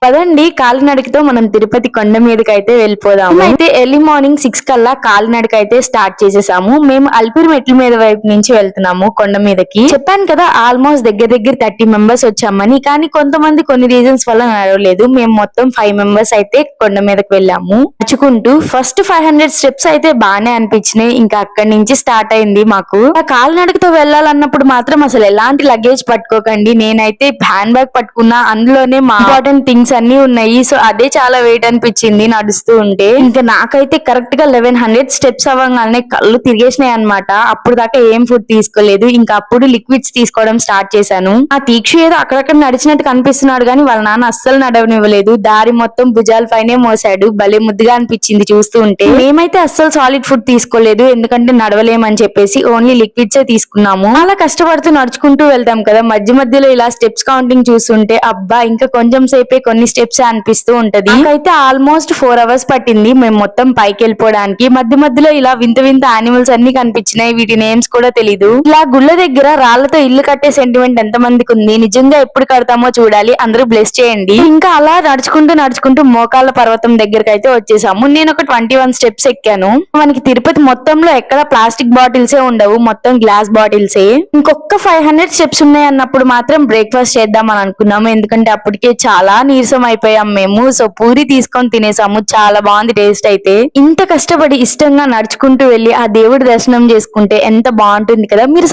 పదండి కాలినడకతో మనం తిరుపతి కొండ మీదకి అయితే వెళ్ళిపోదాము. అయితే ఎర్లీ మార్నింగ్ 6 కల్లా కాలినడక అయితే స్టార్ట్ చేసేసాము. మేము అల్పిరి మెట్ల మీద వైపు నుంచి వెళ్తున్నాము కొండ మీదకి. చెప్పాను కదా ఆల్మోస్ట్ దగ్గర 30 మెంబర్స్ వచ్చామని. కానీ కొంతమంది కొన్ని రీజన్స్ వల్ల నడవలేదు. మేము మొత్తం 5 మెంబర్స్ అయితే కొండ మీదకి వెళ్ళాము నడుచుకుంటూ. ఫస్ట్ 500 స్టెప్స్ అయితే బానే అనిపించినాయి. ఇంకా అక్కడి నుంచి స్టార్ట్ అయింది మాకు. కాలినడకతో వెళ్ళాలన్నప్పుడు మాత్రం అసలు ఎలాంటి లగేజ్ పట్టుకోకండి. నేనైతే హ్యాండ్ బ్యాగ్ పట్టుకున్నా, అందులోనే మా ఇంపార్టెంట్ థింగ్స్ అన్ని ఉన్నాయి. సో అదే చాలా వెయిట్ అనిపించింది నడుస్తూ ఉంటే. ఇంకా నాకైతే కరెక్ట్ గా 1100 స్టెప్స్ అవ్వగానే కళ్ళు తిరిగేసినాయి అనమాట. అప్పుడు దాకా ఏం ఫుడ్ తీసుకోలేదు. ఇంకా అప్పుడు లిక్విడ్స్ తీసుకోవడం స్టార్ట్ చేశాను. ఆ తీక్షు ఏదో అక్కడక్కడ నడిచినట్టు కనిపిస్తున్నాడు కానీ వాళ్ళ నాన్న అస్సలు నడవనివ్వలేదు. దారి మొత్తం భుజాల పైనే మోసాడు. భలే ముద్దుగా అనిపించింది చూస్తూ ఉంటే. మేమైతే అస్సలు సాలిడ్ ఫుడ్ తీసుకోలేదు, ఎందుకంటే నడవలేమని చెప్పేసి ఓన్లీ లిక్విడ్సే తీసుకున్నాము. అలా కష్టపడుతూ నడుచుకుంటూ వెళ్తాం కదా, మధ్య మధ్యలో ఇలా స్టెప్స్ కౌంటింగ్ చూస్తుంటే అబ్బా ఇంకా కొంచెం సేపే కొన్ని స్టెప్స్ అనిపిస్తూ ఉంటది. నాకైతే ఆల్మోస్ట్ 4 అవర్స్ పట్టింది మేము మొత్తం పైకి వెళ్ళిపోవడానికి. మధ్య మధ్యలో ఇలా వింత వింత యానిమల్స్ అన్ని కనిపించినాయి. వీటి నేమ్స్ కూడా తెలీదు. ఇలా గుళ్ళ దగ్గర రాళ్లతో ఇల్లు కట్టే సెంటిమెంట్ ఎంత మందికి ఉంది, నిజంగా ఎప్పుడు కడతామో చూడాలి. అందరూ బ్లెస్ చేయండి. ఇంకా అలా నడుచుకుంటూ మోకాళ్ళ పర్వతం దగ్గరకు అయితే వచ్చేసాము. నేను ఒక 21 స్టెప్స్ ఎక్కాను. మనకి తిరుపతి మొత్తంలో ఎక్కడ ప్లాస్టిక్ బాటిల్సే ఉండవు, మొత్తం గ్లాస్ బాటిల్సే. ఇంకొక 500 స్టెప్స్ ఉన్నాయి అన్నప్పుడు మాత్రం బ్రేక్ఫాస్ట్ చేద్దాం అని అనుకున్నాము. ఎందుకంటే అప్పటికే చాలా నీరసం అయిపోయాం మేము. సో పూరి తీసుకొని తినేసాము. చాలా బాగుంది టేస్ట్ అయితే. ఇంత కష్టపడి ఇష్టంగా నడుచుకుంటూ వెళ్ళి ఆ దేవుడి దర్శనం చేసుకుంటే ఎంత బాగుంటుంది కదా. మీరు